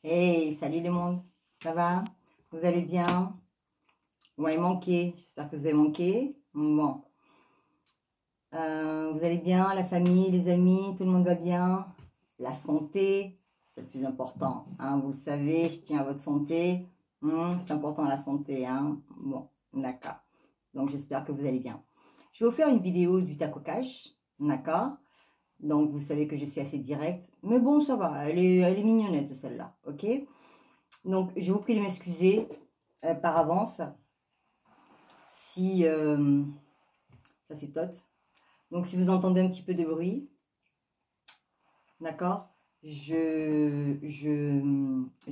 Hey, salut le monde, ça va? Vous allez bien? Vous m'avez manqué, j'espère que vous avez manqué. Bon, vous allez bien, la famille, les amis, tout le monde va bien? La santé, c'est le plus important, hein, vous le savez, je tiens à votre santé. C'est important la santé, hein. Bon, d'accord. Donc j'espère que vous allez bien. Je vais vous faire une vidéo du taco cash, d'accord? Donc vous savez que je suis assez directe, mais bon, ça va, elle est mignonnette celle-là, ok? Donc, je vous prie de m'excuser par avance si ça c'est tot. Donc, si vous entendez un petit peu de bruit, d'accord, je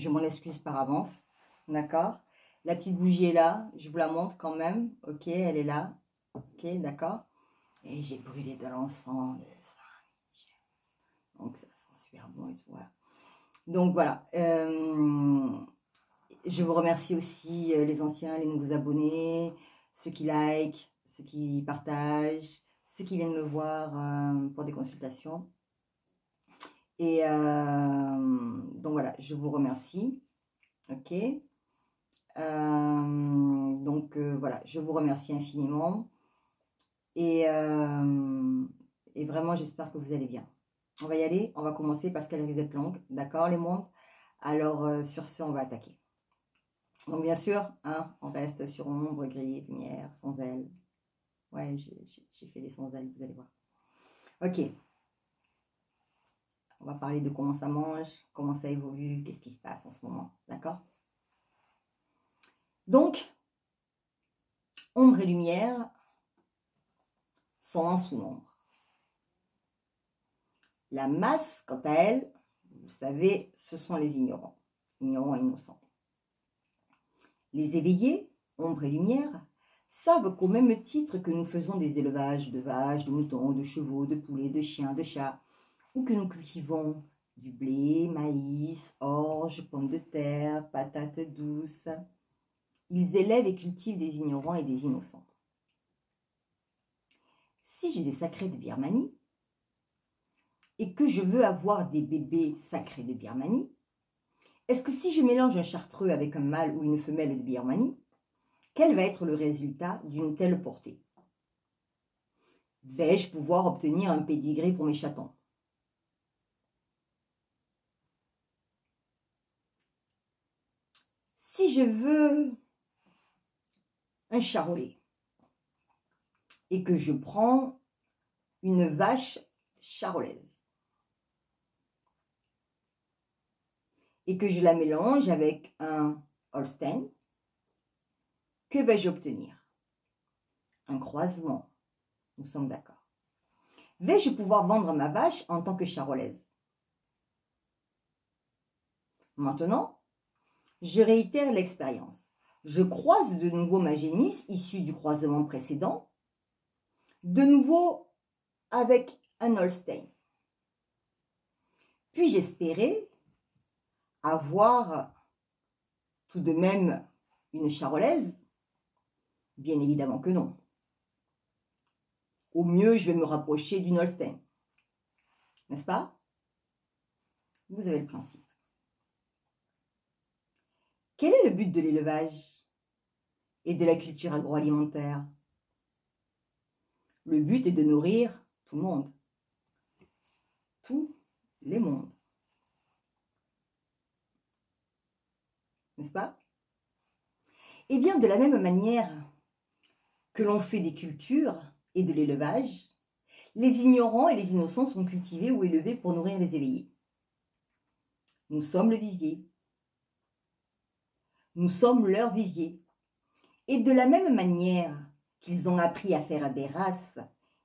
m'en excuse par avance, d'accord. La petite bougie est là, je vous la montre quand même, ok, elle est là, ok, d'accord. Et j'ai brûlé de l'encens de Saint-Michel, donc ça sent super bon et tout, voilà. Donc voilà, je vous remercie aussi les anciens, les nouveaux abonnés, ceux qui like, ceux qui partagent, ceux qui viennent me voir pour des consultations. Et donc voilà, je vous remercie. Ok. Voilà, je vous remercie infiniment. Et vraiment, j'espère que vous allez bien. On va y aller, on va commencer parce qu'elle risque d'être longue. D'accord, les mondes? Alors, sur ce, on va attaquer. Donc bien sûr, hein, on reste sur ombre, gris, lumière, sans ailes. Ouais, j'ai fait des sans ailes, vous allez voir. Ok, on va parler de comment ça mange, comment ça évolue, qu'est-ce qui se passe en ce moment, d'accord? Donc, ombre et lumière sont en sous-nombre. La masse, quant à elle, vous savez, ce sont les ignorants, ignorants et innocents. Les éveillés, ombre et lumière, savent qu'au même titre que nous faisons des élevages de vaches, de moutons, de chevaux, de poulets, de chiens, de chats, ou que nous cultivons du blé, maïs, orge, pommes de terre, patates douces, ils élèvent et cultivent des ignorants et des innocents. Si j'ai des sacrés de Birmanie, et que je veux avoir des bébés sacrés de Birmanie, est-ce que si je mélange un chartreux avec un mâle ou une femelle de Birmanie, quel va être le résultat d'une telle portée? Vais-je pouvoir obtenir un pédigré pour mes chatons? Si je veux un charolais et que je prends une vache charolaise et que je la mélange avec un Holstein, que vais-je obtenir? Un croisement, nous sommes d'accord. Vais-je pouvoir vendre ma vache en tant que charolaise? Maintenant, je réitère l'expérience. Je croise de nouveau ma génisse issue du croisement précédent, de nouveau avec un Holstein. Puis-je espérer avoir tout de même une charolaise? Bien évidemment que non. Au mieux, je vais me rapprocher d'une Holstein. N'est-ce pas? Vous avez le principe. Quel est le but de l'élevage et de la culture agroalimentaire? Le but est de nourrir tout le monde. Tous les mondes. N'est-ce pas? Eh bien, de la même manière que l'on fait des cultures et de l'élevage, les ignorants et les innocents sont cultivés ou élevés pour nourrir les éveillés. Nous sommes le vivier. Nous sommes leur vivier. Et de la même manière qu'ils ont appris à faire des races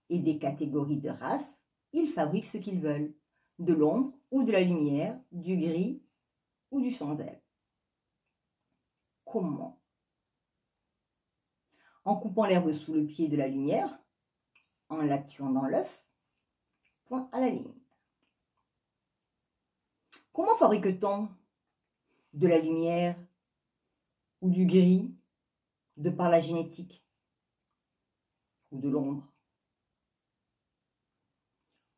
et des catégories de races, ils fabriquent ce qu'ils veulent, de l'ombre ou de la lumière, du gris ou du sans aile. Comment? En coupant l'herbe sous le pied de la lumière, en la tuant dans l'œuf, point à la ligne. Comment fabrique-t-on de la lumière ou du gris de par la génétique ou de l'ombre?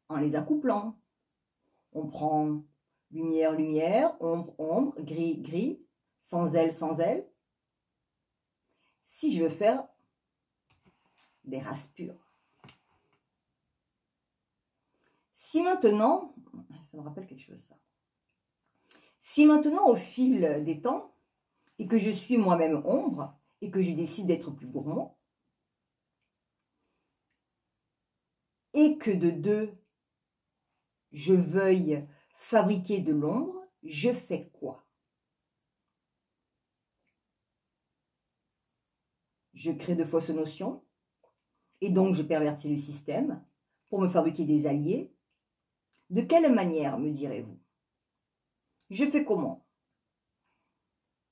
En les accouplant. On prend lumière, lumière, ombre, ombre, gris, gris, sans elle, sans elle. Si je veux faire des races pures. Si maintenant, ça me rappelle quelque chose ça. Si maintenant au fil des temps, et que je suis moi-même ombre, et que je décide d'être plus gourmand, et que de deux, je veuille fabriquer de l'ombre, je fais quoi? Je crée de fausses notions, et donc je pervertis le système pour me fabriquer des alliés. De quelle manière, me direz-vous? Je fais comment?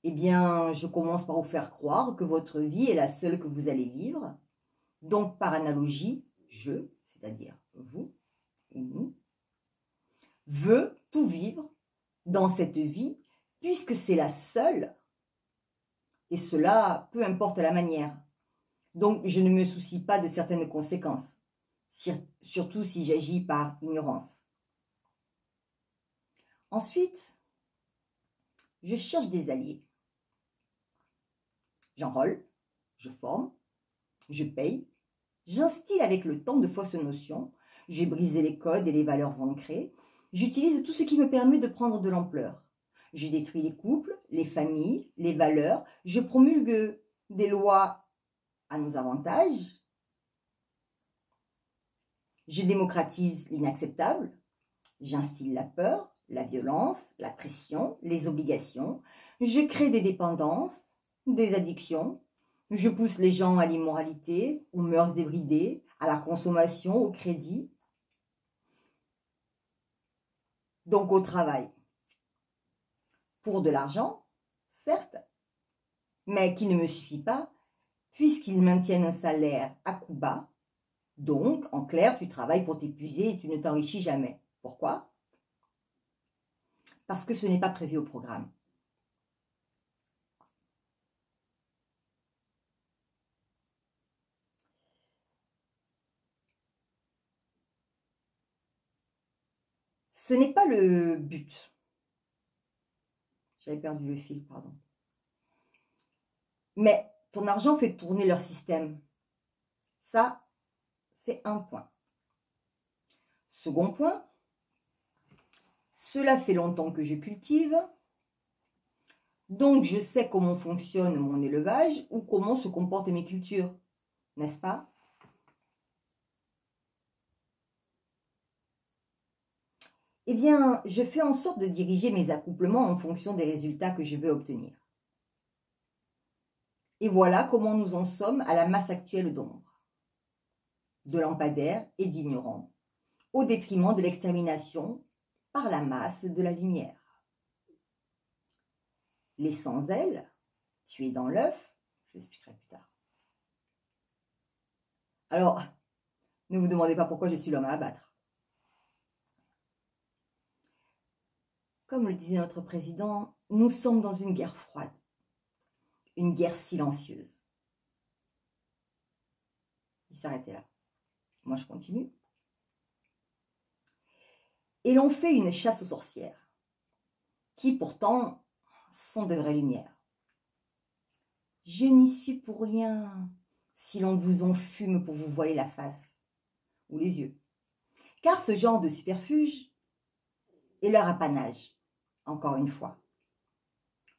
Eh bien, je commence par vous faire croire que votre vie est la seule que vous allez vivre. Donc, par analogie, je, c'est-à-dire vous ou nous, veux tout vivre dans cette vie puisque c'est la seule. Et cela, peu importe la manière. Donc, je ne me soucie pas de certaines conséquences, surtout si j'agis par ignorance. Ensuite, je cherche des alliés. J'enrôle, je forme, je paye, j'instille avec le temps de fausses notions, j'ai brisé les codes et les valeurs ancrées, j'utilise tout ce qui me permet de prendre de l'ampleur. Je détruis les couples, les familles, les valeurs, je promulgue des lois à nos avantages, je démocratise l'inacceptable, j'instille la peur, la violence, la pression, les obligations, je crée des dépendances, des addictions, je pousse les gens à l'immoralité, aux mœurs débridées, à la consommation, au crédit, donc au travail. Pour de l'argent, certes, mais qui ne me suffit pas, puisqu'ils maintiennent un salaire à coup bas. Donc, en clair, tu travailles pour t'épuiser et tu ne t'enrichis jamais. Pourquoi? Parce que ce n'est pas prévu au programme. Ce n'est pas le but. J'avais perdu le fil, pardon. Mais ton argent fait tourner leur système. Ça, c'est un point. Second point, cela fait longtemps que je cultive, donc je sais comment fonctionne mon élevage ou comment se comportent mes cultures, n'est-ce pas? Eh bien, je fais en sorte de diriger mes accouplements en fonction des résultats que je veux obtenir. Et voilà comment nous en sommes à la masse actuelle d'ombre, de lampadaires et d'ignorants, au détriment de l'extermination par la masse de la lumière. Les sans ailes, tués dans l'œuf, je l'expliquerai plus tard. Alors, ne vous demandez pas pourquoi je suis l'homme à abattre. Comme le disait notre président, nous sommes dans une guerre froide, une guerre silencieuse. Il s'arrêtait là. Moi, je continue. Et l'on fait une chasse aux sorcières, qui pourtant sont de vraies lumières. Je n'y suis pour rien si l'on vous enfume pour vous voiler la face ou les yeux. Car ce genre de superfuge est leur apanage, encore une fois,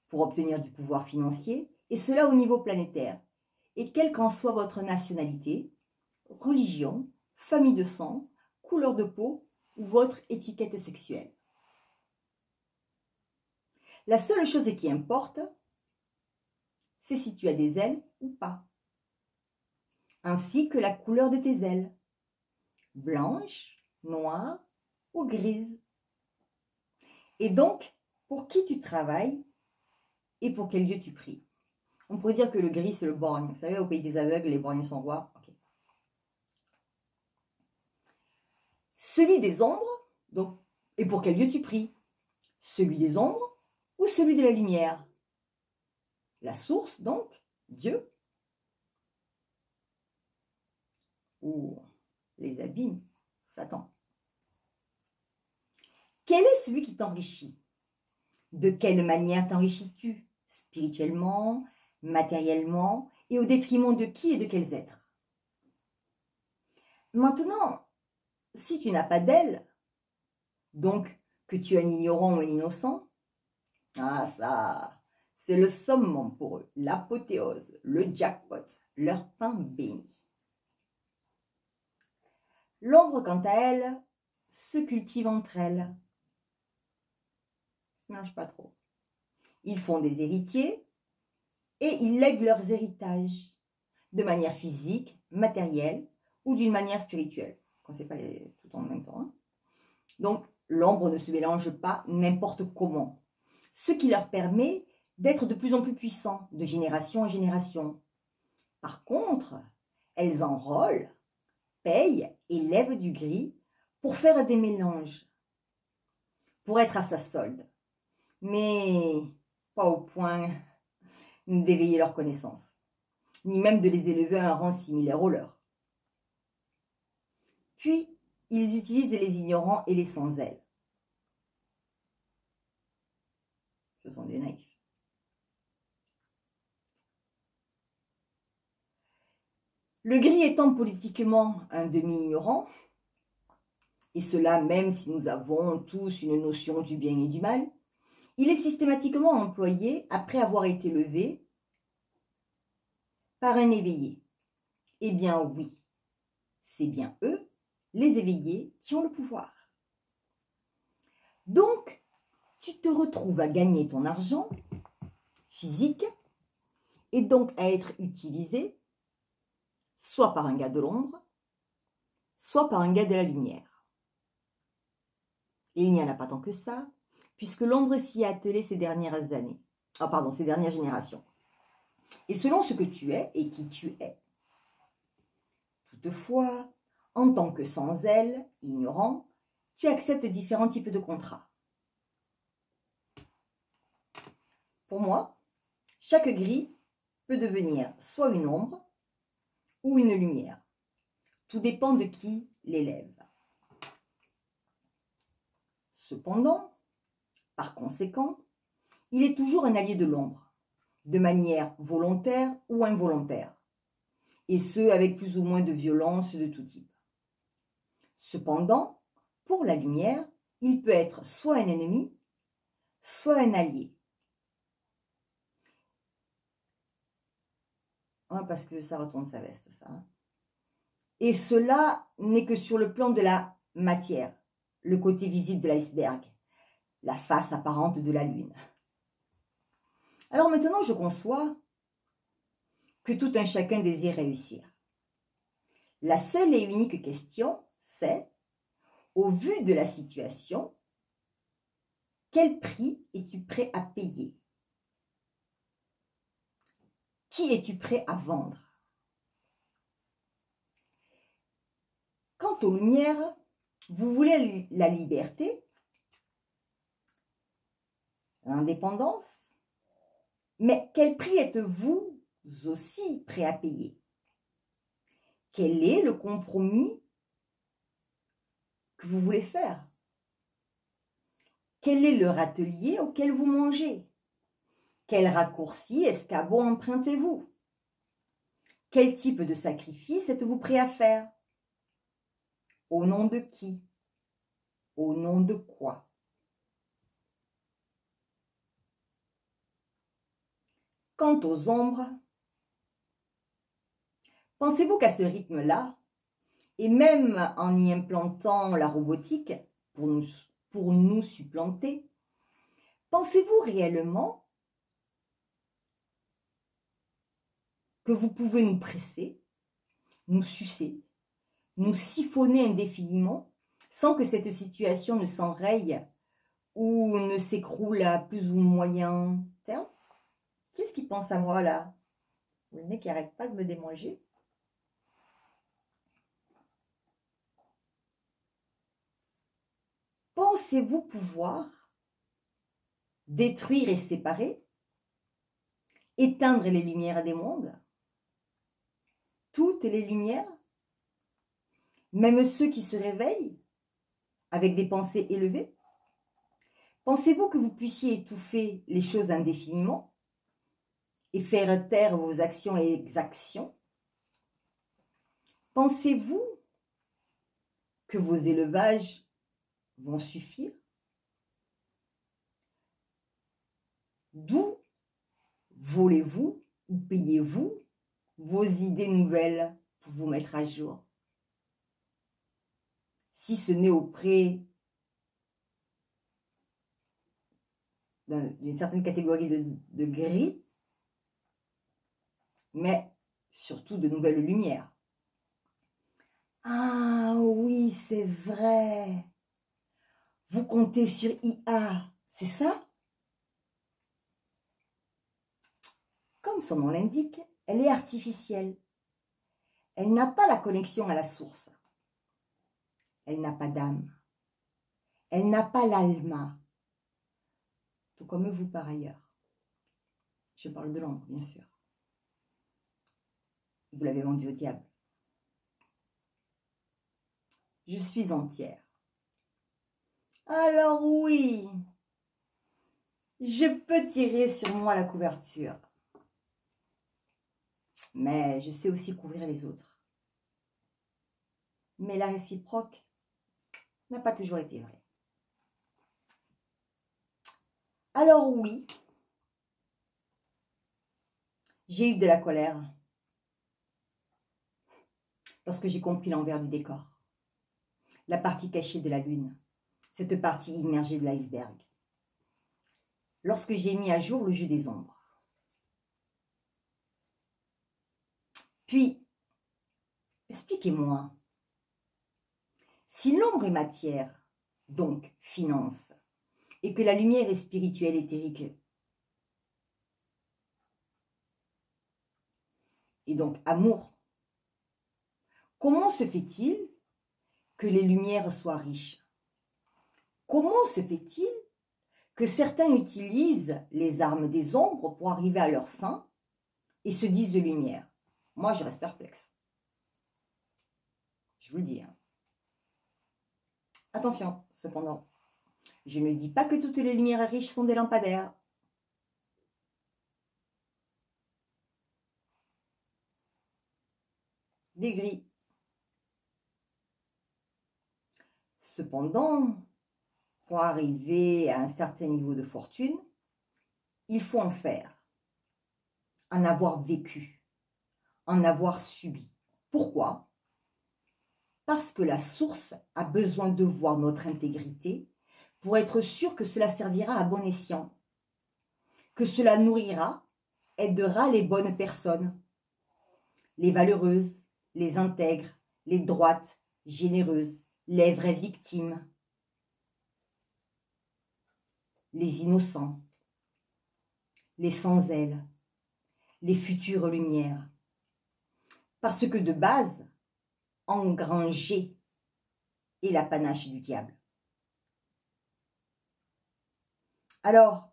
pour obtenir du pouvoir financier, et cela au niveau planétaire. Et quelle qu'en soit votre nationalité, religion, famille de sang, couleur de peau ou votre étiquette sexuelle. La seule chose qui importe, c'est si tu as des ailes ou pas, ainsi que la couleur de tes ailes, blanche, noire ou grise. Et donc, pour qui tu travailles et pour quel Dieu tu pries. On pourrait dire que le gris, c'est le borgne. Vous savez, au pays des aveugles, les borgnes sont rois. Okay. Celui des ombres, donc, et pour quel Dieu tu pries? Celui des ombres ou celui de la lumière? La source, donc, Dieu, ou les abîmes, Satan. Quel est celui qui t'enrichit? De quelle manière t'enrichis-tu? Spirituellement, matériellement, et au détriment de qui et de quels êtres? Maintenant, si tu n'as pas d'aile, donc que tu es un ignorant ou un innocent, ah ça, c'est le summum pour eux, l'apothéose, le jackpot, leur pain béni. L'ombre, quant à elle, se cultive entre elles. Ils ne se mélangent pas trop. Ils font des héritiers et ils lèguent leurs héritages de manière physique, matérielle ou d'une manière spirituelle. Quand c'est pas tout en même temps. Hein. Donc, l'ombre ne se mélange pas n'importe comment. Ce qui leur permet d'être de plus en plus puissants, de génération en génération. Par contre, elles enrôlent, payent et lèvent du gris pour faire des mélanges, pour être à sa solde, mais pas au point d'éveiller leur connaissance, ni même de les élever à un rang similaire au leur. Puis, ils utilisent les ignorants et les sans-ailes. Ce sont des naïfs. Le gris étant politiquement un demi-ignorant, et cela même si nous avons tous une notion du bien et du mal, il est systématiquement employé après avoir été levé par un éveillé. Eh bien oui, c'est bien eux, les éveillés, qui ont le pouvoir. Donc, tu te retrouves à gagner ton argent physique et donc à être utilisé soit par un gars de l'ombre, soit par un gars de la lumière. Et il n'y en a pas tant que ça, puisque l'ombre s'y est attelée ces dernières années. Ah pardon, ces dernières générations. Et selon ce que tu es et qui tu es. Toutefois, en tant que sans-aile, ignorant, tu acceptes différents types de contrats. Pour moi, chaque gris peut devenir soit une ombre ou une lumière. Tout dépend de qui l'élève. Cependant, par conséquent, il est toujours un allié de l'ombre, de manière volontaire ou involontaire, et ce avec plus ou moins de violence de tout type. Cependant, pour la lumière, il peut être soit un ennemi, soit un allié. Hein, parce que ça retourne sa veste, ça. Hein. Et cela n'est que sur le plan de la matière, le côté visible de l'iceberg, la face apparente de la lune. Alors maintenant, je conçois que tout un chacun désire réussir. La seule et unique question, c'est, au vu de la situation, quel prix es-tu prêt à payer? Qui es-tu prêt à vendre? Quant aux lumières, vous voulez la liberté, l'indépendance, mais quel prix êtes-vous aussi prêt à payer? Quel est le compromis que vous voulez faire? Quel est le râtelier auquel vous mangez? Quel raccourci escabeau empruntez-vous? Quel type de sacrifice êtes-vous prêt à faire? Au nom de qui? Au nom de quoi? Quant aux ombres, pensez-vous qu'à ce rythme-là, et même en y implantant la robotique pour nous supplanter, pensez-vous réellement que vous pouvez nous presser, nous sucer, nous siphonner indéfiniment sans que cette situation ne s'enraye ou ne s'écroule à plus ou moyen terme? Qu'est-ce qui pense à moi là? Le nez qui n'arrête pas de me démanger. Pensez-vous pouvoir détruire et séparer, éteindre les lumières des mondes, toutes les lumières, même ceux qui se réveillent avec des pensées élevées? Pensez-vous que vous puissiez étouffer les choses indéfiniment et faire taire vos actions et exactions? Pensez-vous que vos élevages vont suffire? D'où volez-vous ou payez-vous vos idées nouvelles pour vous mettre à jour? Si ce n'est auprès d'une certaine catégorie de gris, mais surtout de nouvelles lumières. Ah oui, c'est vrai. Vous comptez sur IA, c'est ça? Comme son nom l'indique, elle est artificielle. Elle n'a pas la connexion à la source. Elle n'a pas d'âme. Elle n'a pas l'alma. Tout comme vous par ailleurs. Je parle de l'ombre, bien sûr. Vous l'avez vendu au diable. Je suis entière. Alors oui, je peux tirer sur moi la couverture. Mais je sais aussi couvrir les autres. Mais la réciproque n'a pas toujours été vraie. Alors oui, j'ai eu de la colère lorsque j'ai compris l'envers du décor. La partie cachée de la lune, cette partie immergée de l'iceberg. Lorsque j'ai mis à jour le jeu des ombres. Puis, expliquez-moi, si l'ombre est matière, donc finance, et que la lumière est spirituelle, éthérique, et donc amour, comment se fait-il que les lumières soient riches? Comment se fait-il que certains utilisent les armes des ombres pour arriver à leur fin et se disent de lumière? Moi, je reste perplexe. Je vous le dis. Hein. Attention, cependant, je ne dis pas que toutes les lumières riches sont des lampadaires. Des gris. Cependant, pour arriver à un certain niveau de fortune, il faut en faire, en avoir vécu, en avoir subi. Pourquoi? Parce que la source a besoin de voir notre intégrité pour être sûr que cela servira à bon escient, que cela nourrira, aidera les bonnes personnes, les valeureuses, les intègres, les droites, généreuses, les vraies victimes, les innocents, les sans-ailes, les futures lumières. Parce que de base, engranger est l'apanage du diable. Alors,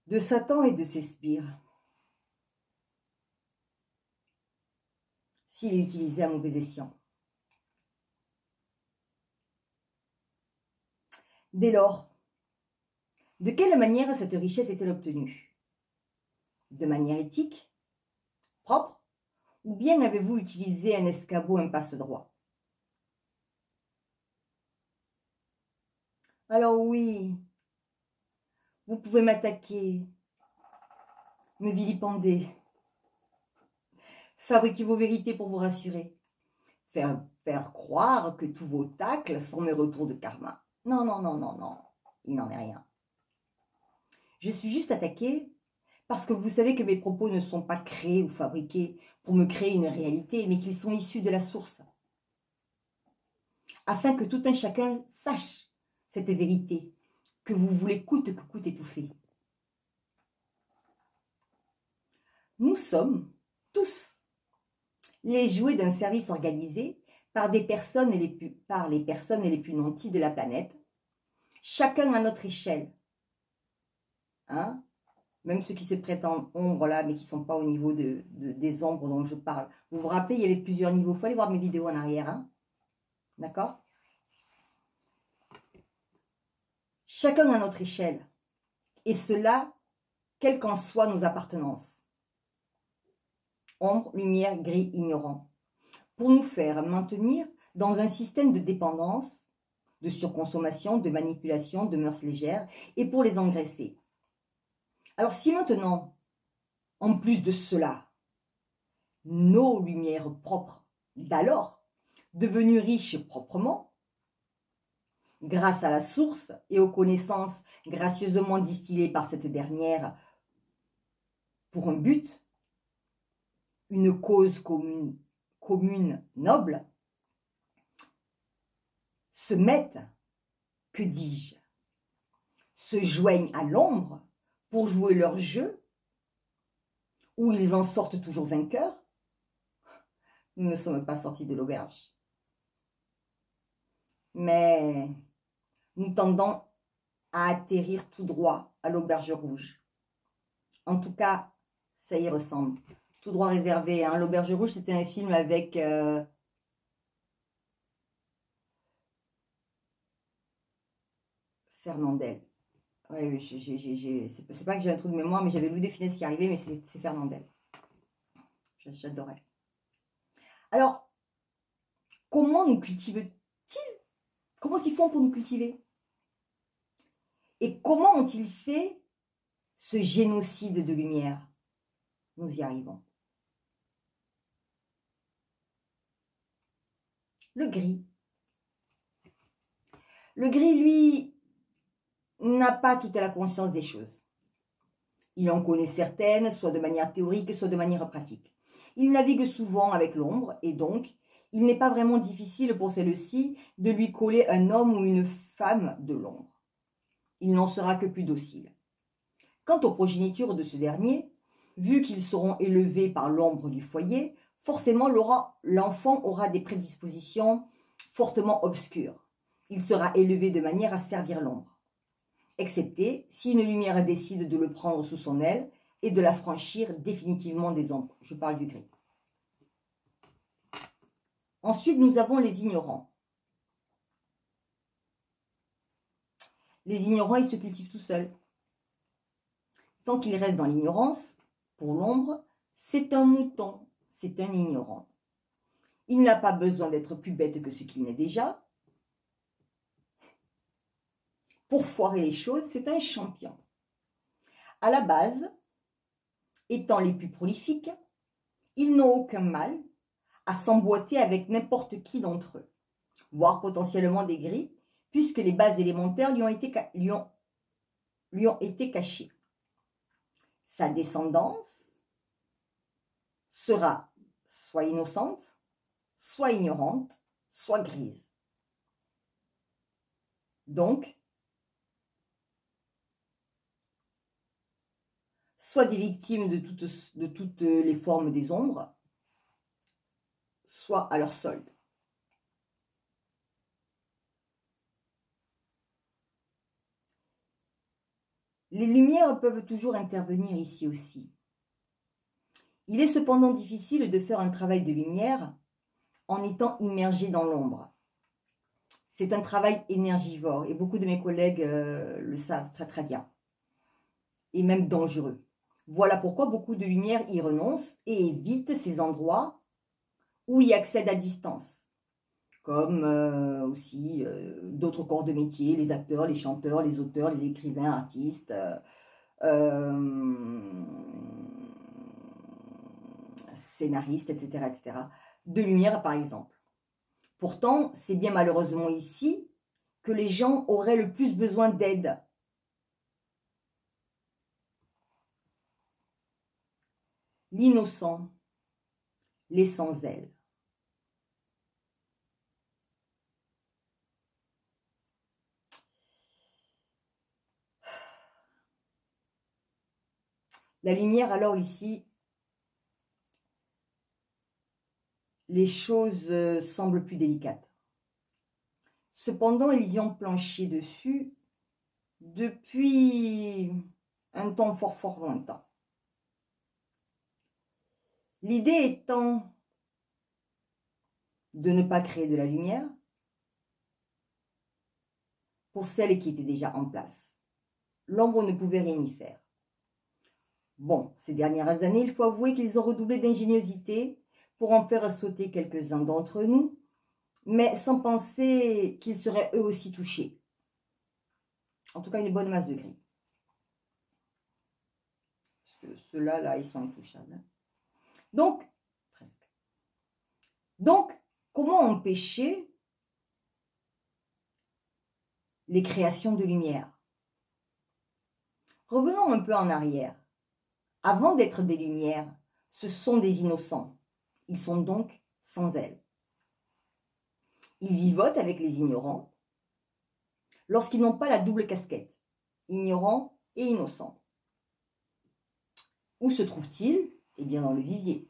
de Satan et de ses sbires, s'il est utilisé à mauvais escient. Dès lors, de quelle manière cette richesse est-elle obtenue? De manière éthique, propre, ou bien avez-vous utilisé un escabeau, un passe-droit? Alors oui, vous pouvez m'attaquer, me vilipender, fabriquer vos vérités pour vous rassurer, faire croire que tous vos tacles sont mes retours de karma. Non, non, non, non, non, il n'en est rien. Je suis juste attaquée parce que vous savez que mes propos ne sont pas créés ou fabriqués pour me créer une réalité, mais qu'ils sont issus de la source. Afin que tout un chacun sache cette vérité que vous voulez coûte que coûte étouffer. Nous sommes tous les jouets d'un service organisé par les personnes les plus nanties de la planète, chacun à notre échelle. Hein? même ceux qui se prétendent ombre là, mais qui ne sont pas au niveau des ombres dont je parle. Vous vous rappelez, il y avait plusieurs niveaux. Il faut aller voir mes vidéos en arrière. Hein. D'accord? Chacun à notre échelle. Et cela, quelles qu'en soient nos appartenances. Ombre, lumière, gris, ignorant. Pour nous faire maintenir dans un système de dépendance, de surconsommation, de manipulation, de mœurs légères, et pour les engraisser. Alors si maintenant, en plus de cela, nos lumières propres d'alors, devenues riches proprement, grâce à la source et aux connaissances gracieusement distillées par cette dernière pour un but, une cause commune noble, se mettent, que dis-je, se joignent à l'ombre pour jouer leur jeu, où ils en sortent toujours vainqueurs, nous ne sommes pas sortis de l'auberge. Mais nous tendons à atterrir tout droit à l'auberge rouge. En tout cas, ça y ressemble. Tout droit réservé. Hein. L'auberge rouge, c'était un film avec Fernandel. Ouais, c'est pas que j'ai un trou de mémoire, mais j'avais Louis de Funès qui arrivait, mais c'est Fernandel. J'adorais. Alors, comment nous cultivent-ils? Comment ils font pour nous cultiver? Et comment ont-ils fait ce génocide de lumière? Nous y arrivons. Le gris. Le gris, lui, n'a pas toute la conscience des choses. Il en connaît certaines, soit de manière théorique, soit de manière pratique. Il navigue souvent avec l'ombre et donc, il n'est pas vraiment difficile pour celle-ci de lui coller un homme ou une femme de l'ombre. Il n'en sera que plus docile. Quant aux progénitures de ce dernier, vu qu'ils seront élevés par l'ombre du foyer, forcément l'enfant aura des prédispositions fortement obscures. Il sera élevé de manière à servir l'ombre, excepté si une lumière décide de le prendre sous son aile et de l'affranchir définitivement des ombres. Je parle du gris. Ensuite, nous avons les ignorants. Les ignorants, ils se cultivent tout seuls. Tant qu'ils restent dans l'ignorance, pour l'ombre, c'est un mouton, c'est un ignorant. Il n'a pas besoin d'être plus bête que ce qu'il n'est déjà. Pour foirer les choses, c'est un champion. À la base, étant les plus prolifiques, ils n'ont aucun mal à s'emboîter avec n'importe qui d'entre eux, voire potentiellement des gris, puisque les bases élémentaires lui ont été cachées. Sa descendance sera soit innocente, soit ignorante, soit grise. Donc, soit des victimes de toutes les formes des ombres, soit à leur solde. Les lumières peuvent toujours intervenir ici aussi. Il est cependant difficile de faire un travail de lumière en étant immergé dans l'ombre. C'est un travail énergivore et beaucoup de mes collègues le savent très très bien. Et même dangereux. Voilà pourquoi beaucoup de lumières y renoncent et évitent ces endroits où y accèdent à distance. Comme aussi d'autres corps de métier, les acteurs, les chanteurs, les auteurs, les écrivains, artistes, scénaristes, etc., etc. De lumière, par exemple. Pourtant, c'est bien malheureusement ici que les gens auraient le plus besoin d'aide. L'innocent, les sans-ailes. La lumière, alors ici, les choses semblent plus délicates. Cependant, ils y ont planché dessus depuis un temps fort, fort lointain. L'idée étant de ne pas créer de la lumière pour celles qui étaient déjà en place. L'ombre ne pouvait rien y faire. Bon, ces dernières années, il faut avouer qu'ils ont redoublé d'ingéniosité pour en faire sauter quelques-uns d'entre nous, mais sans penser qu'ils seraient eux aussi touchés. En tout cas, une bonne masse de gris. Parce que ceux-là, là, ils sont intouchables. Donc, presque. Donc, comment empêcher les créations de lumière? Revenons un peu en arrière. Avant d'être des lumières, ce sont des innocents. Ils sont donc sans ailes. Ils vivotent avec les ignorants lorsqu'ils n'ont pas la double casquette, ignorants et innocents. Où se trouvent-ils? Eh bien dans le vivier.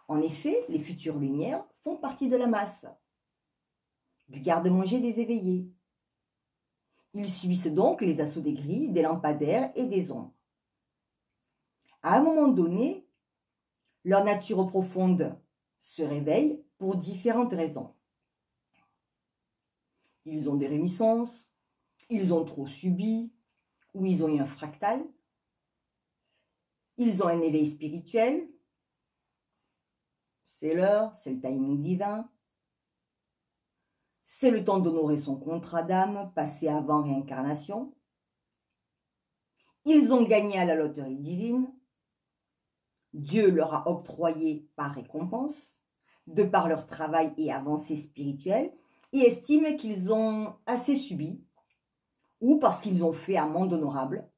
En effet, les futures lumières font partie de la masse, du garde-manger des éveillés. Ils subissent donc les assauts des grilles, des lampadaires et des ombres. À un moment donné, leur nature profonde se réveille pour différentes raisons. Ils ont des réminiscences, ils ont trop subi, ou ils ont eu un fractal, ils ont un éveil spirituel, c'est l'heure, c'est le timing divin, c'est le temps d'honorer son contrat d'âme passé avant réincarnation, ils ont gagné à la loterie divine, Dieu leur a octroyé par récompense, de par leur travail et avancée spirituelle, et estiment qu'ils ont assez subi, ou parce qu'ils ont fait amende honorable,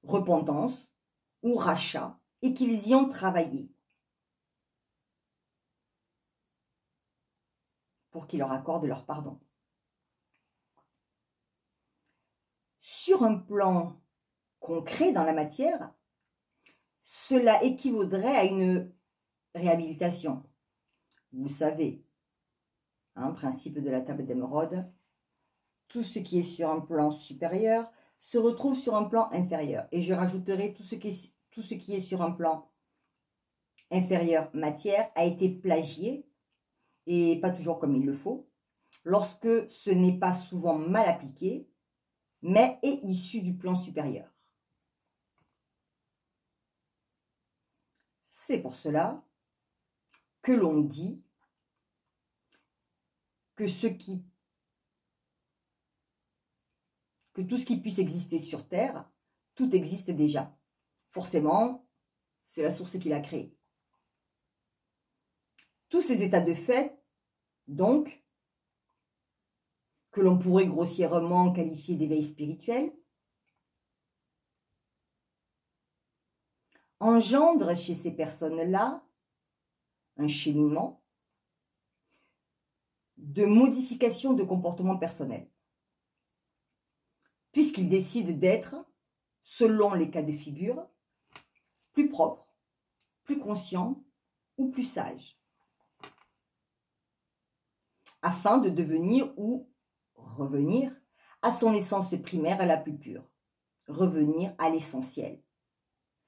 repentance ou rachat, et qu'ils y ont travaillé, pour qu'ils leur accordent leur pardon. Sur un plan concret dans la matière, cela équivaudrait à une réhabilitation. Vous savez, principe de la table d'émeraude, tout ce qui est sur un plan supérieur se retrouve sur un plan inférieur. Et je rajouterai tout ce qui est sur un plan inférieur matière a été plagié, et pas toujours comme il le faut, lorsque ce n'est pas souvent mal appliqué, mais est issu du plan supérieur. C'est pour cela que l'on dit que tout ce qui puisse exister sur Terre, tout existe déjà. Forcément, c'est la source qui l'a créé. Tous ces états de fait, donc, que l'on pourrait grossièrement qualifier d'éveil spirituel, engendrent chez ces personnes-là un cheminement de modification de comportement personnel, puisqu'ils décident d'être, selon les cas de figure, plus propres, plus conscients ou plus sages, afin de devenir ou revenir à son essence primaire la plus pure, revenir à l'essentiel,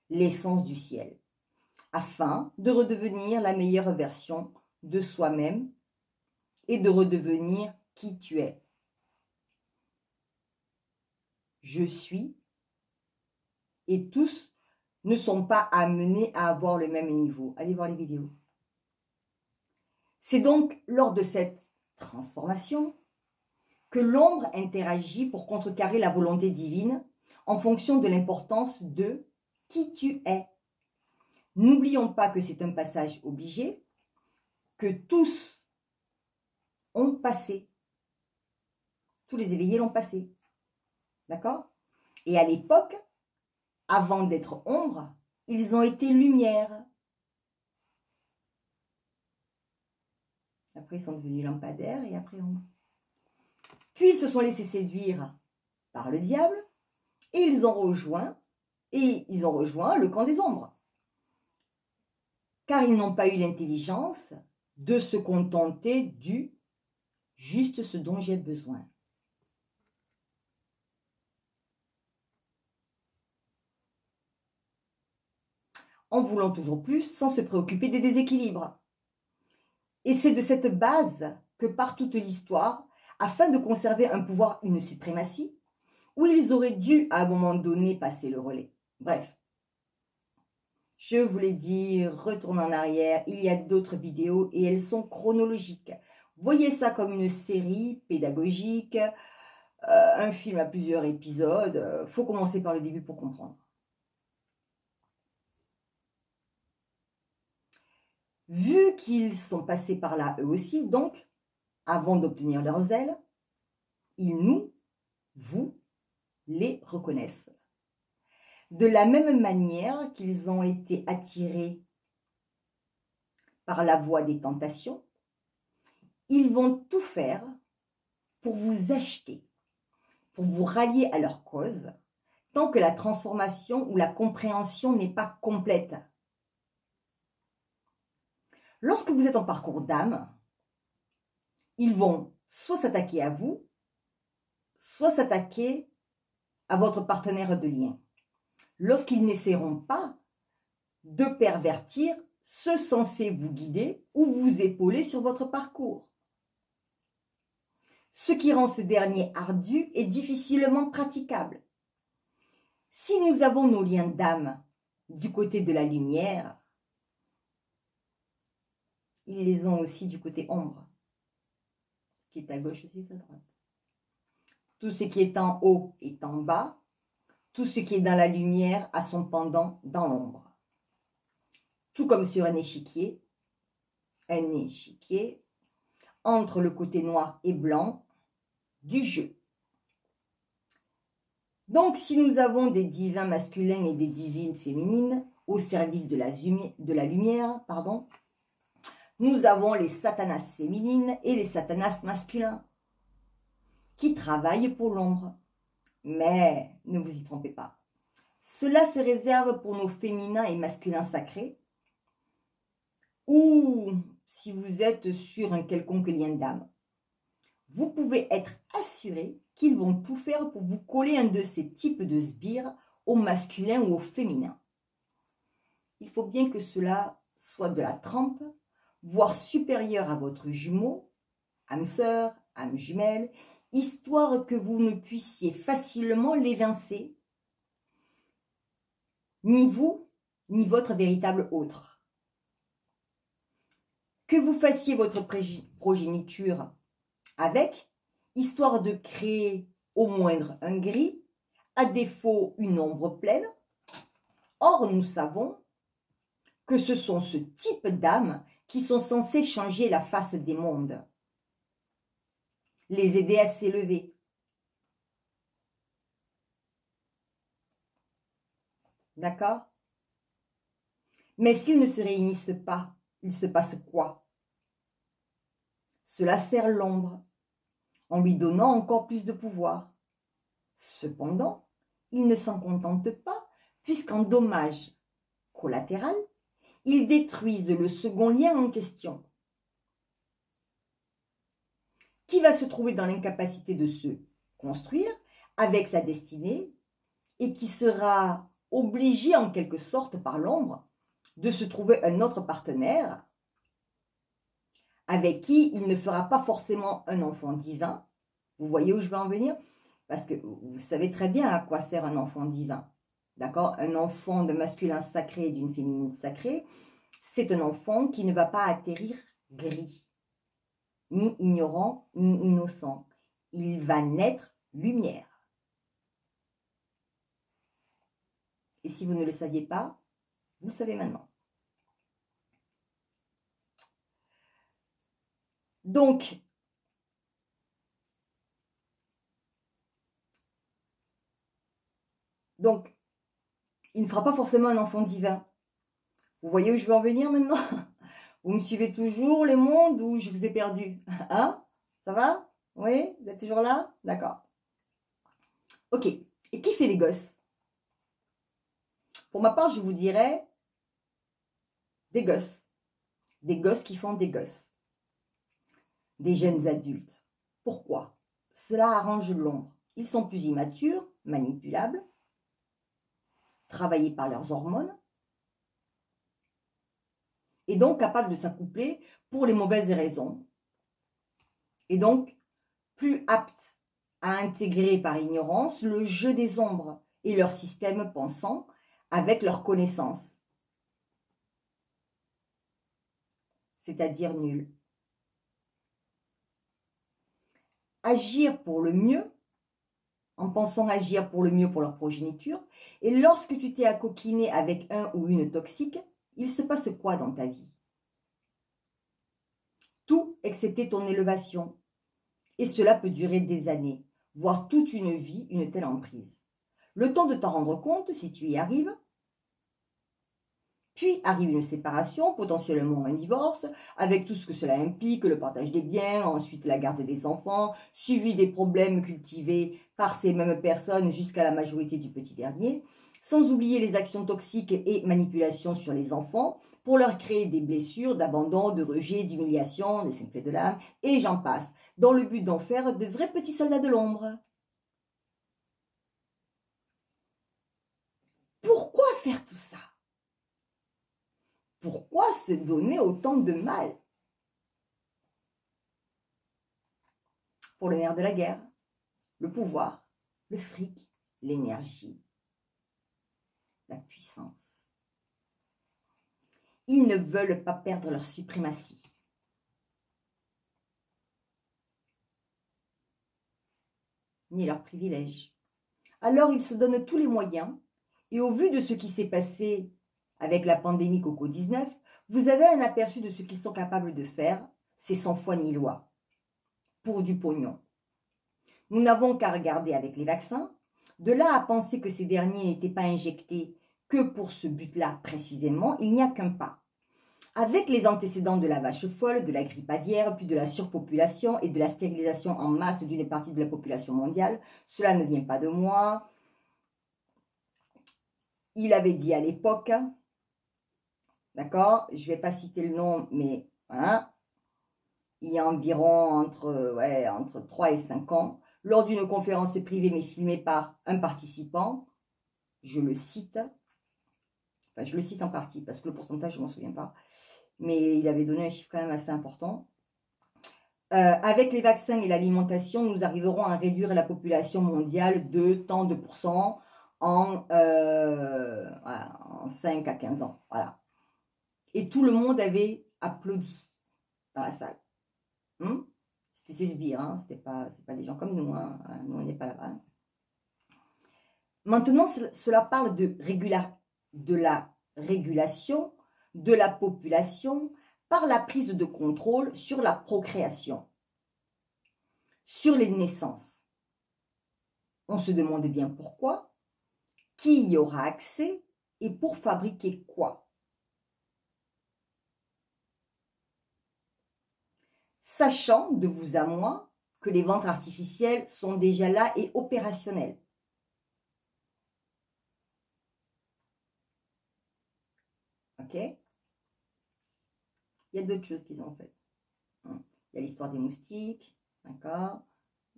l'essence du ciel, afin de redevenir la meilleure version de soi-même et de redevenir qui tu es. Je suis, et tous ne sont pas amenés à avoir le même niveau. Allez voir les vidéos. C'est donc lors de cette transformation que l'ombre interagit pour contrecarrer la volonté divine en fonction de l'importance de qui tu es. N'oublions pas que c'est un passage obligé, que tous ont passé. Tous les éveillés l'ont passé. D'accord? Et à l'époque, avant d'être ombre, ils ont été lumière. Après, ils sont devenus lampadaires et après ombre. Puis, ils se sont laissés séduire par le diable et ils ont rejoint le camp des ombres. Car ils n'ont pas eu l'intelligence de se contenter du juste ce dont j'ai besoin. en voulant toujours plus sans se préoccuper des déséquilibres. Et c'est de cette base que part toute l'histoire, afin de conserver un pouvoir, une suprématie, où ils auraient dû à un moment donné passer le relais. Bref, je vous l'ai dit, retournez en arrière, il y a d'autres vidéos et elles sont chronologiques. Voyez ça comme une série pédagogique, un film à plusieurs épisodes. Faut commencer par le début pour comprendre. Vu qu'ils sont passés par là eux aussi, donc, avant d'obtenir leurs ailes, ils vous, les reconnaissent. De la même manière qu'ils ont été attirés par la voie des tentations, ils vont tout faire pour vous acheter, pour vous rallier à leur cause, tant que la transformation ou la compréhension n'est pas complète. Lorsque vous êtes en parcours d'âme, ils vont soit s'attaquer à vous, soit s'attaquer à votre partenaire de lien. Lorsqu'ils n'essaieront pas de pervertir ceux censés vous guider ou vous épauler sur votre parcours. Ce qui rend ce dernier ardu et difficilement praticable. Si nous avons nos liens d'âme du côté de la lumière, ils les ont aussi du côté ombre, qui est à gauche aussi, à droite. Tout ce qui est en haut est en bas, tout ce qui est dans la lumière a son pendant dans l'ombre. Tout comme sur un échiquier, entre le côté noir et blanc du jeu. Donc, si nous avons des divins masculins et des divines féminines au service de la lumière, nous avons les satanas féminines et les satanas masculins qui travaillent pour l'ombre. Mais ne vous y trompez pas. Cela se réserve pour nos féminins et masculins sacrés, ou si vous êtes sur un quelconque lien d'âme. Vous pouvez être assuré qu'ils vont tout faire pour vous coller un de ces types de sbires au masculin ou au féminin. Il faut bien que cela soit de la trempe, voire supérieur à votre jumeau, âme sœur, âme jumelle, histoire que vous ne puissiez facilement l'évincer, ni vous, ni votre véritable autre. Que vous fassiez votre progéniture avec, histoire de créer au moindre un gris, à défaut une ombre pleine. Or, nous savons que ce sont ce type d'âmes qui sont censées changer la face des mondes, les aider à s'élever. D'accord? Mais s'ils ne se réunissent pas, il se passe quoi? Cela sert l'ombre, en lui donnant encore plus de pouvoir. Cependant, ils ne s'en contentent pas, puisqu'en dommage collatéral, ils détruisent le second lien en question, qui va se trouver dans l'incapacité de se construire avec sa destinée et qui sera obligé en quelque sorte par l'ombre de se trouver un autre partenaire avec qui il ne fera pas forcément un enfant divin. Vous voyez où je veux en venir? Parce que vous savez très bien à quoi sert un enfant divin. D'accord? Un enfant de masculin sacré et d'une féminine sacrée, c'est un enfant qui ne va pas atterrir gris, ni ignorant, ni innocent. Il va naître lumière. Et si vous ne le saviez pas, vous le savez maintenant. Donc, il ne fera pas forcément un enfant divin. Vous voyez où je veux en venir maintenant? Vous me suivez toujours, les mondes, ou je vous ai perdu? Hein? Ça va? Oui? Vous êtes toujours là? D'accord. Ok. Et qui fait les gosses? Pour ma part, je vous dirais des gosses. Des gosses qui font des gosses. Des jeunes adultes. Pourquoi? Cela arrange l'ombre. Ils sont plus immatures, manipulables, travaillés par leurs hormones. et donc capable de s'accoupler pour les mauvaises raisons, et donc plus apte à intégrer par ignorance le jeu des ombres et leur système pensant avec leur connaissance, c'est-à-dire nul. Agir pour le mieux, en pensant agir pour le mieux pour leur progéniture, et lorsque tu t'es accoquiné avec un ou une toxique, il se passe quoi dans ta vie? Tout excepté ton élévation. Et cela peut durer des années, voire toute une vie, une telle emprise. Le temps de t'en rendre compte, si tu y arrives. Puis arrive une séparation, potentiellement un divorce, avec tout ce que cela implique, le partage des biens, ensuite la garde des enfants, suivi des problèmes cultivés par ces mêmes personnes jusqu'à la majorité du petit dernier, sans oublier les actions toxiques et manipulations sur les enfants, pour leur créer des blessures d'abandon, de rejet, d'humiliation, de simple de l'âme, et j'en passe, dans le but d'en faire de vrais petits soldats de l'ombre. Pourquoi faire tout ça? Pourquoi se donner autant de mal? Pour le nerf de la guerre, le pouvoir, le fric, l'énergie, la puissance. Ils ne veulent pas perdre leur suprématie. Ni leur privilège. Alors ils se donnent tous les moyens, et au vu de ce qui s'est passé avec la pandémie Coco-19, vous avez un aperçu de ce qu'ils sont capables de faire, c'est sans foi ni loi, pour du pognon. Nous n'avons qu'à regarder avec les vaccins, de là à penser que ces derniers n'étaient pas injectés que pour ce but-là précisément, il n'y a qu'un pas. Avec les antécédents de la vache folle, de la grippe aviaire, puis de la surpopulation et de la stérilisation en masse d'une partie de la population mondiale, cela ne vient pas de moi. Il avait dit à l'époque, d'accord, je ne vais pas citer le nom, mais voilà, il y a environ entre 3 et 5 ans, lors d'une conférence privée mais filmée par un participant, je le cite en partie parce que le pourcentage, je ne m'en souviens pas, mais il avait donné un chiffre quand même assez important. Avec les vaccins et l'alimentation, nous arriverons à réduire la population mondiale de tant de pourcents en 5 à 15 ans. Voilà. Et tout le monde avait applaudi dans la salle. C'était ses sbires, hein, c'est pas des gens comme nous, hein. Nous on n'est pas là-bas. Maintenant, cela parle de la régulation de la population par la prise de contrôle sur la procréation, sur les naissances. On se demande bien pourquoi, qui y aura accès et pour fabriquer quoi. Sachant de vous à moi que les ventres artificiels sont déjà là et opérationnels. Ok? Il y a d'autres choses qu'ils ont fait. Il y a l'histoire des moustiques, d'accord?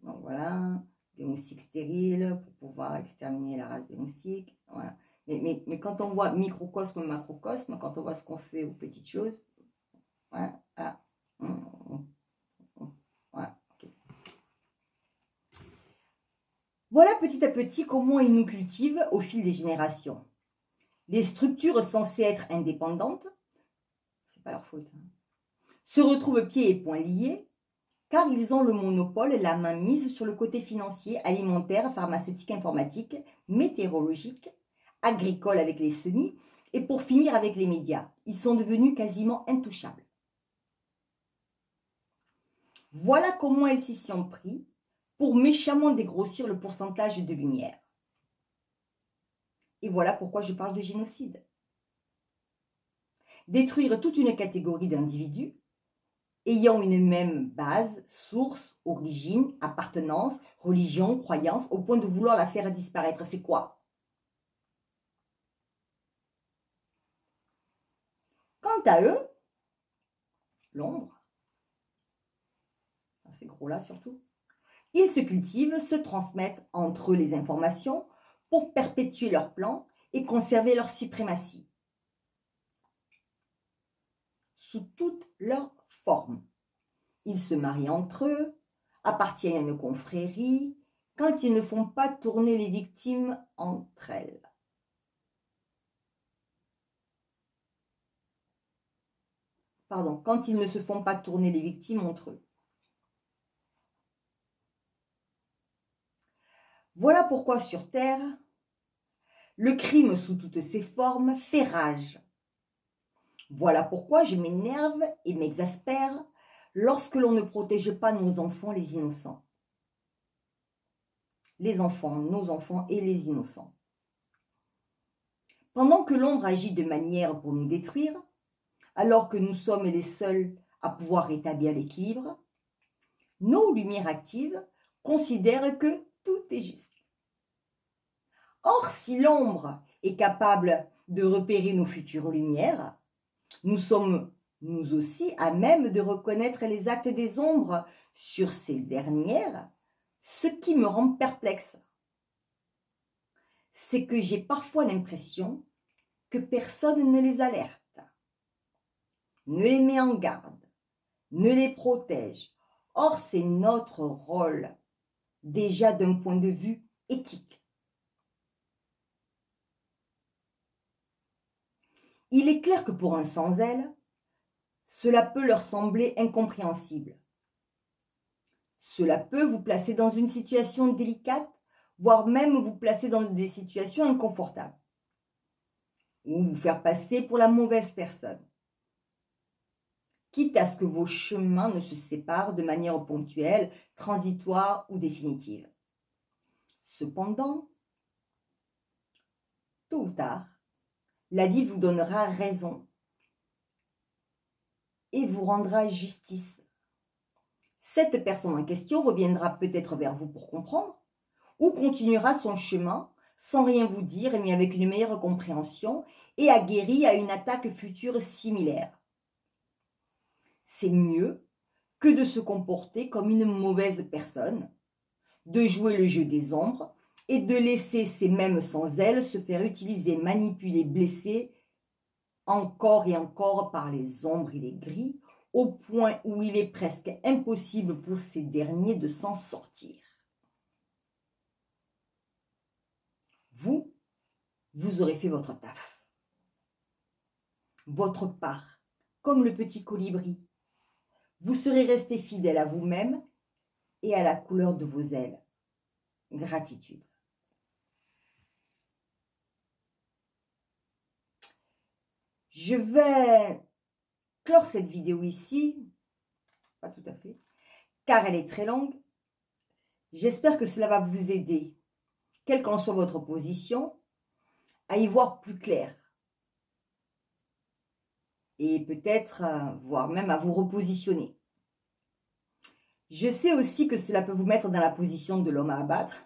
Donc voilà, des moustiques stériles pour pouvoir exterminer la race des moustiques. Voilà. Mais quand on voit microcosme, macrocosme, quand on voit ce qu'on fait aux petites choses, voilà. Voilà, okay. Voilà petit à petit comment ils nous cultivent au fil des générations. Les structures censées être indépendantes, c'est pas leur faute, hein, se retrouvent pieds et poings liés, car ils ont le monopole, la main mise sur le côté financier, alimentaire, pharmaceutique, informatique, météorologique, agricole avec les semis, et pour finir avec les médias. Ils sont devenus quasiment intouchables. Voilà comment ils s'y sont pris pour méchamment dégrossir le pourcentage de lumière. Et voilà pourquoi je parle de génocide. Détruire toute une catégorie d'individus ayant une même base, source, origine, appartenance, religion, croyance, au point de vouloir la faire disparaître. C'est quoi? Quant à eux, l'ombre, ces gros-là surtout, ils se cultivent, se transmettent entre eux les informations pour perpétuer leur plan et conserver leur suprématie. sous toutes leurs formes. Ils se marient entre eux, appartiennent à une confrérie, quand ils ne font pas tourner les victimes entre elles. Pardon, quand ils ne se font pas tourner les victimes entre eux. Voilà pourquoi sur Terre, le crime sous toutes ses formes fait rage. Voilà pourquoi je m'énerve et m'exaspère lorsque l'on ne protège pas nos enfants, les innocents. Les enfants, nos enfants et les innocents. Pendant que l'ombre agit de manière pour nous détruire, alors que nous sommes les seuls à pouvoir rétablir l'équilibre, nos lumières actives considèrent que tout est juste. Or, si l'ombre est capable de repérer nos futures lumières, nous sommes nous aussi à même de reconnaître les actes des ombres sur ces dernières, ce qui me rend perplexe. C'est que j'ai parfois l'impression que personne ne les alerte, ne les met en garde, ne les protège. Or, c'est notre rôle, déjà d'un point de vue éthique. Il est clair que pour un sans-elle, cela peut leur sembler incompréhensible. Cela peut vous placer dans une situation délicate, voire même vous placer dans des situations inconfortables, ou vous faire passer pour la mauvaise personne, quitte à ce que vos chemins ne se séparent de manière ponctuelle, transitoire ou définitive. Cependant, tôt ou tard, la vie vous donnera raison et vous rendra justice. Cette personne en question reviendra peut-être vers vous pour comprendre ou continuera son chemin sans rien vous dire mais avec une meilleure compréhension et aguerri à une attaque future similaire. C'est mieux que de se comporter comme une mauvaise personne, de jouer le jeu des ombres et de laisser ces mêmes sans elles se faire utiliser, manipuler, blesser encore et encore par les ombres et les gris, au point où il est presque impossible pour ces derniers de s'en sortir. Vous aurez fait votre taf, votre part, comme le petit colibri. Vous serez resté fidèle à vous-même et à la couleur de vos ailes. Gratitude. Je vais clore cette vidéo ici, pas tout à fait, car elle est très longue. J'espère que cela va vous aider, quelle qu'en soit votre position, à y voir plus clair. Et peut-être, voire même à vous repositionner. Je sais aussi que cela peut vous mettre dans la position de l'homme à abattre,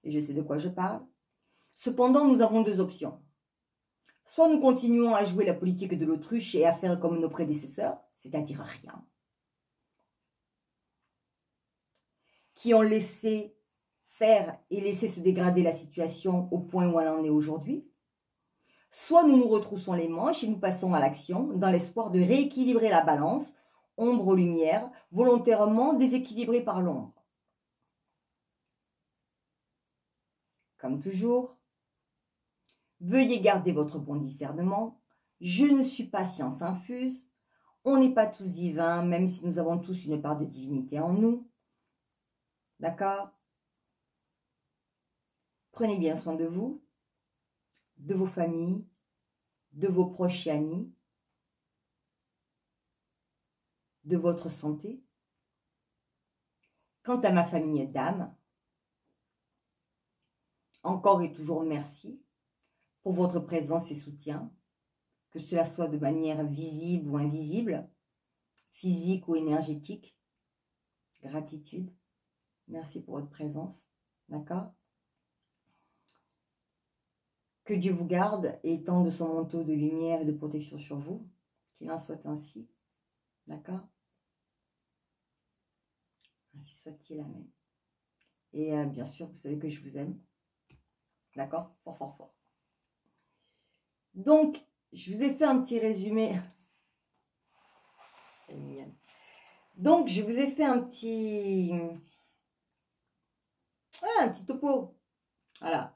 et je sais de quoi je parle. Cependant, nous avons deux options. Soit nous continuons à jouer la politique de l'autruche et à faire comme nos prédécesseurs, c'est-à-dire rien, qui ont laissé faire et laissé se dégrader la situation au point où elle en est aujourd'hui. Soit nous nous retroussons les manches et nous passons à l'action dans l'espoir de rééquilibrer la balance, ombre-lumière, volontairement déséquilibrée par l'ombre. Comme toujours, veuillez garder votre bon discernement. Je ne suis pas science infuse. On n'est pas tous divins, même si nous avons tous une part de divinité en nous. D'accord? Prenez bien soin de vous, de vos familles, de vos proches et amis, de votre santé. Quant à ma famille d'âme, encore et toujours merci pour votre présence et soutien, que cela soit de manière visible ou invisible, physique ou énergétique. Gratitude. Merci pour votre présence. D'accord? Que Dieu vous garde et étende son manteau de lumière et de protection sur vous. Qu'il en soit ainsi. D'accord? Ainsi soit-il. Amen. Et bien sûr, vous savez que je vous aime. D'accord? Fort, fort, fort. Donc, je vous ai fait un petit résumé Elle est mignonne. Donc, je vous ai fait un petit topo. Voilà.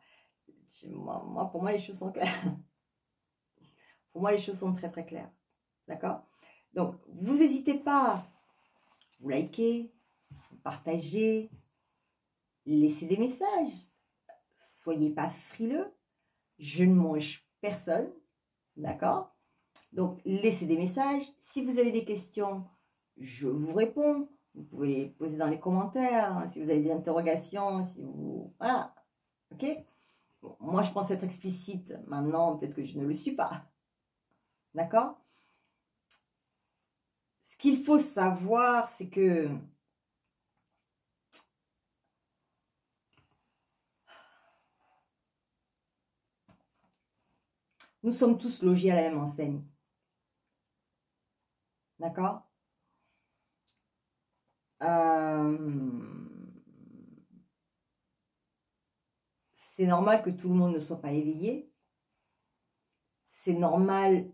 Pour moi, les choses sont claires. Pour moi, les choses sont très, très claires. D'accord? Donc, vous n'hésitez pas, vous likez, vous partagez, laissez des messages. Soyez pas frileux. Je ne mange personne. D'accord? Donc, laissez des messages. Si vous avez des questions, je vous réponds. Vous pouvez les poser dans les commentaires. Hein, si vous avez des interrogations, si vous... Voilà. OK? Bon, moi, je pense être explicite. Maintenant, peut-être que je ne le suis pas. D'accord? Ce qu'il faut savoir, c'est que nous sommes tous logés à la même enseigne. D'accord? C'est normal que tout le monde ne soit pas éveillé. C'est normal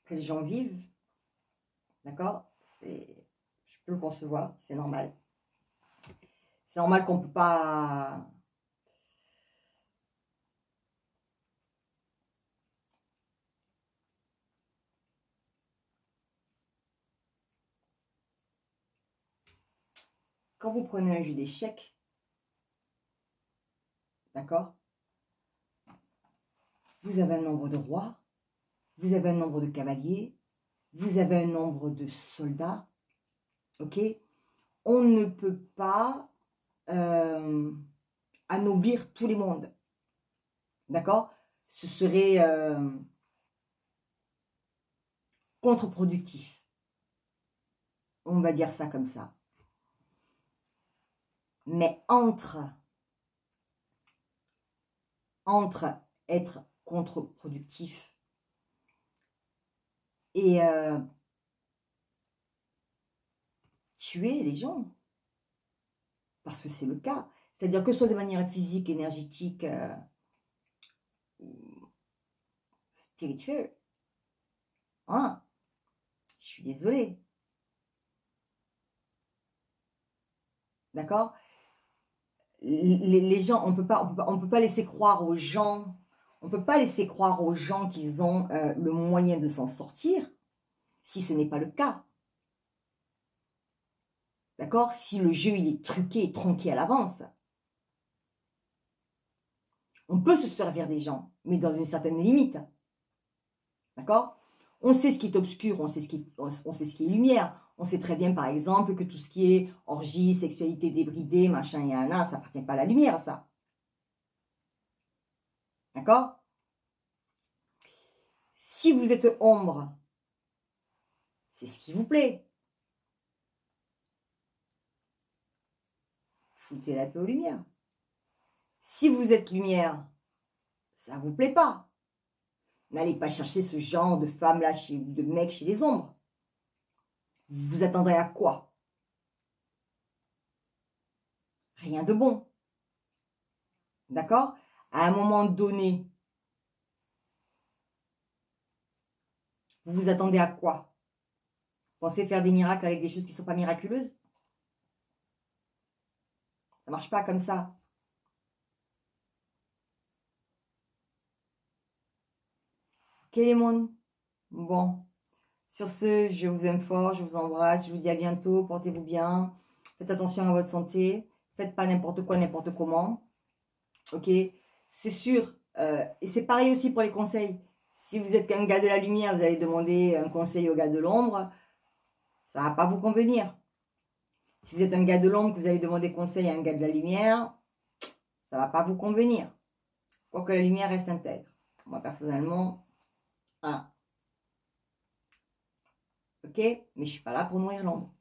que les gens vivent. D'accord? Je peux le concevoir, c'est normal. C'est normal qu'on ne peut pas... Quand vous prenez un jeu d'échecs, d'accord? Vous avez un nombre de rois, vous avez un nombre de cavaliers, vous avez un nombre de soldats, ok? On ne peut pas anoblir tous les mondes, d'accord? Ce serait contre-productif. On va dire ça comme ça. Mais entre être contre-productif et tuer les gens, parce que c'est le cas, c'est-à-dire que ce soit de manière physique, énergétique, spirituelle, hein, je suis désolée. D'accord? Les gens, on peut pas laisser croire aux gens, qu'ils ont le moyen de s'en sortir, si ce n'est pas le cas. D'accord? Si le jeu, il est truqué et tronqué à l'avance. On peut se servir des gens, mais dans une certaine limite. D'accord? On sait ce qui est obscur, on sait ce qui est lumière. On sait très bien, par exemple, que tout ce qui est orgie, sexualité débridée, machin et un, ça n'appartient pas à la lumière, ça. D'accord? Si vous êtes ombre, c'est ce qui vous plaît. Foutez la paix aux lumières. Si vous êtes lumière, ça ne vous plaît pas. N'allez pas chercher ce genre de femme-là, de mec chez les ombres. Vous vous attendrez à quoi? Rien de bon. D'accord? À un moment donné, vous vous attendez à quoi? Pensez faire des miracles avec des choses qui ne sont pas miraculeuses? Ça ne marche pas comme ça. Ok les mondes? Bon. Sur ce, je vous aime fort, je vous embrasse, je vous dis à bientôt, portez-vous bien. Faites attention à votre santé. Faites pas n'importe quoi, n'importe comment. Ok? C'est sûr. Et c'est pareil aussi pour les conseils. Si vous êtes un gars de la lumière, vous allez demander un conseil au gars de l'ombre. Ça ne va pas vous convenir. Si vous êtes un gars de l'ombre, que vous allez demander conseil à un gars de la lumière, ça ne va pas vous convenir. Pour que la lumière reste intègre. Moi, personnellement, voilà. Ok? Mais je ne suis pas là pour nourrir l'ombre.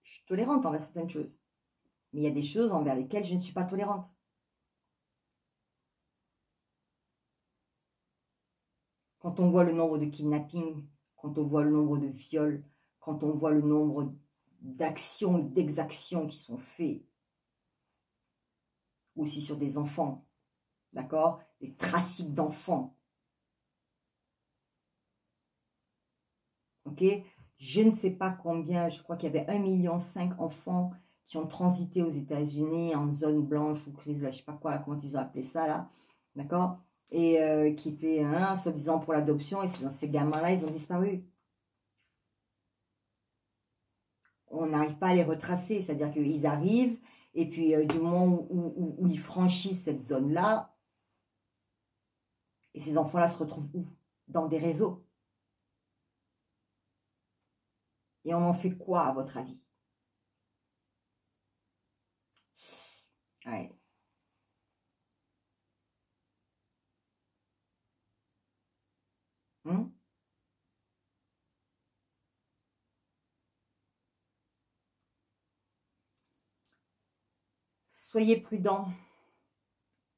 Je suis tolérante envers certaines choses. Mais il y a des choses envers lesquelles je ne suis pas tolérante. Quand on voit le nombre de kidnappings, quand on voit le nombre de viols, quand on voit le nombre d'actions et d'exactions qui sont faites aussi sur des enfants, d'accord? Des trafics d'enfants, ok? Je ne sais pas combien, je crois qu'il y avait 1,5 million enfants qui ont transité aux États-Unis en zone blanche ou grise, là, je ne sais pas quoi, là, comment ils ont appelé ça, là, d'accord? Et qui étaient, soi-disant, pour l'adoption, et ces gamins-là, ils ont disparu. On n'arrive pas à les retracer, c'est-à-dire qu'ils arrivent, et puis du moment où ils franchissent cette zone-là, et ces enfants-là se retrouvent où? Dans des réseaux. Et on en fait quoi, à votre avis? Ouais. Hum. Soyez prudents.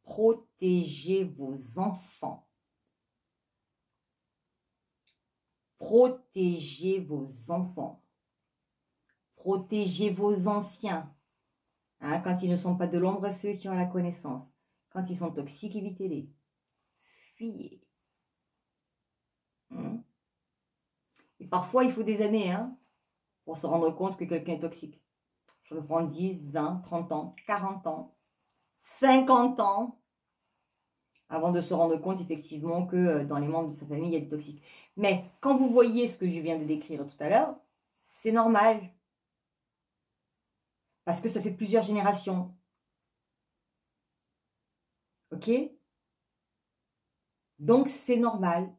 Protégez vos enfants. Protégez vos enfants. Protégez vos anciens. Hein, quand ils ne sont pas de l'ombre, ceux qui ont la connaissance. Quand ils sont toxiques, évitez-les. Fuyez. Hum. Et parfois, il faut des années pour se rendre compte que quelqu'un est toxique. Ça peut prendre 10, 20, 30 ans, 40 ans, 50 ans avant de se rendre compte effectivement que dans les membres de sa famille, il y a des toxiques. Mais quand vous voyez ce que je viens de décrire tout à l'heure, c'est normal. Parce que ça fait plusieurs générations. Ok? Donc, c'est normal.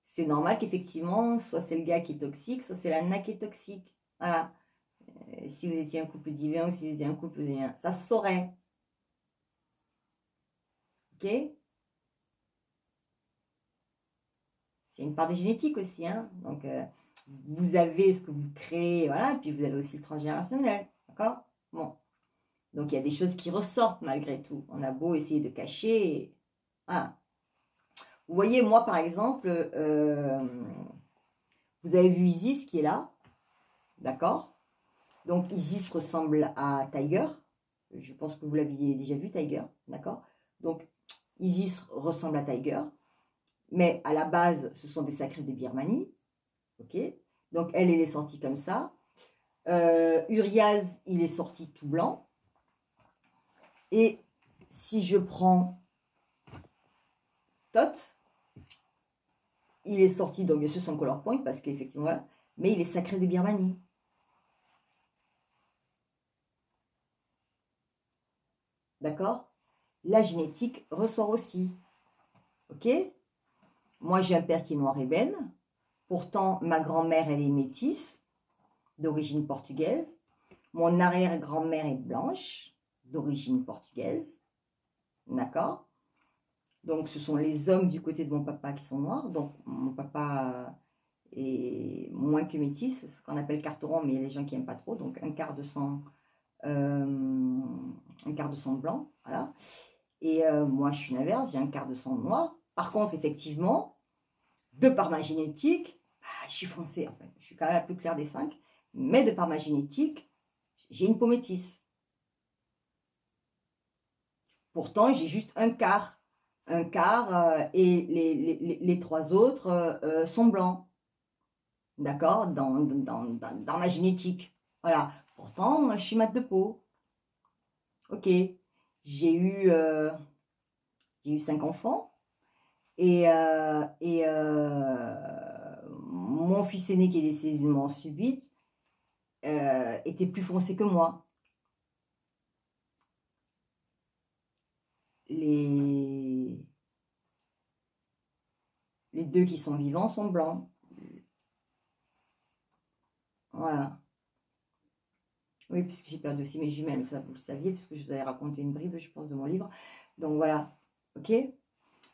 C'est normal qu'effectivement, soit c'est le gars qui est toxique, soit c'est la nana qui est toxique. Voilà. Si vous étiez un couple divin ou si vous étiez un couple divin, ça se saurait. Ok? C'est une part des génétiques aussi. Donc, vous avez ce que vous créez, voilà, et puis vous avez aussi le transgénérationnel. D'accord? Bon. Donc, il y a des choses qui ressortent malgré tout. On a beau essayer de cacher. Voilà. Vous voyez, moi, par exemple, vous avez vu Isis qui est là. D'accord? Donc, Isis ressemble à Tiger. Je pense que vous l'aviez déjà vu, Tiger. D'accord? Donc, Isis ressemble à Tiger. Mais à la base, ce sont des sacrés de Birmanie. Ok? Donc, elle est sortie comme ça. Uriaz, il est sorti tout blanc. Et si je prends Tot, il est sorti, donc bien sûr son color point, parce qu'effectivement, voilà, mais il est sacré de Birmanie. D'accord? La génétique ressort aussi. Ok? Moi, j'ai un père qui est noir ébène. Pourtant, ma grand-mère, elle est métisse, d'origine portugaise. Mon arrière-grand-mère est blanche, d'origine portugaise. D'accord? Donc, ce sont les hommes du côté de mon papa qui sont noirs. Donc, mon papa est moins que métis, ce qu'on appelle carteron, mais il y a les gens qui n'aiment pas trop. Donc, un quart de sang blanc. Voilà. Et moi, je suis l'inverse, j'ai un quart de sang noir. Par contre, effectivement, de par ma génétique, je suis foncée, en fait. Je suis quand même la plus claire des 5. Mais de par ma génétique, j'ai une peau métisse. Pourtant, j'ai juste un quart. Un quart et les 3 autres sont blancs. D'accord? Dans ma génétique. Voilà. Pourtant, je suis mat de peau. Ok. J'ai eu 5 enfants. Et mon fils aîné qui est décédé d'une mort subite était plus foncé que moi. Les 2 qui sont vivants sont blancs. Voilà. Oui, puisque j'ai perdu aussi mes jumelles, ça vous le saviez, puisque je vous avais raconté une bribe, je pense, de mon livre. Donc voilà, ok.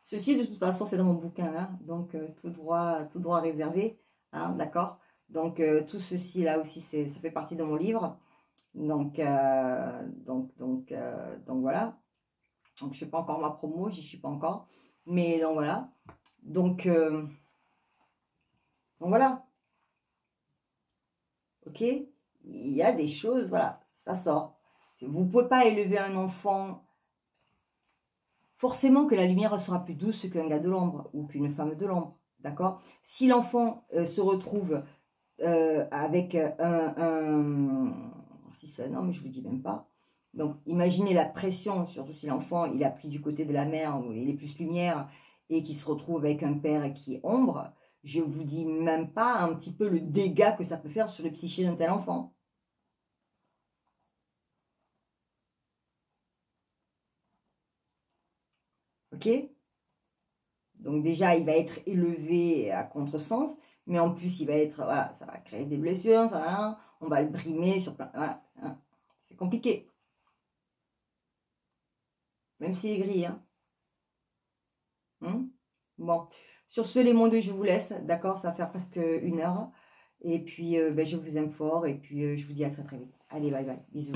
Ceci, de toute façon, c'est dans mon bouquin, donc tout droit réservé, d'accord. Donc tout ceci là aussi, ça fait partie de mon livre. Donc voilà. Donc je ne fais pas encore ma promo, j'y suis pas encore. Mais donc voilà. Donc voilà. Ok. Il y a des choses, voilà, ça sort. Vous ne pouvez pas élever un enfant forcément que la lumière sera plus douce qu'un gars de l'ombre ou qu'une femme de l'ombre, d'accord? Si l'enfant se retrouve avec si c'est un homme, je vous dis même pas. Donc, imaginez la pression, surtout si l'enfant, il a pris du côté de la mère, où il est plus lumière, et qu'il se retrouve avec un père qui est ombre, je vous dis même pas un petit peu le dégât que ça peut faire sur le psyché d'un tel enfant. Ok? Donc déjà, il va être élevé à contresens, mais en plus, il va être, voilà, ça va créer des blessures, ça va, on va le brimer sur plein, voilà, hein, c'est compliqué. Même s'il est gris, hein. Bon, sur ce, les mon Dieu, je vous laisse, d'accord? Ça va faire presque 1 heure. Et puis, ben, je vous aime fort, et puis je vous dis à très très vite. Allez, bye bye, bisous.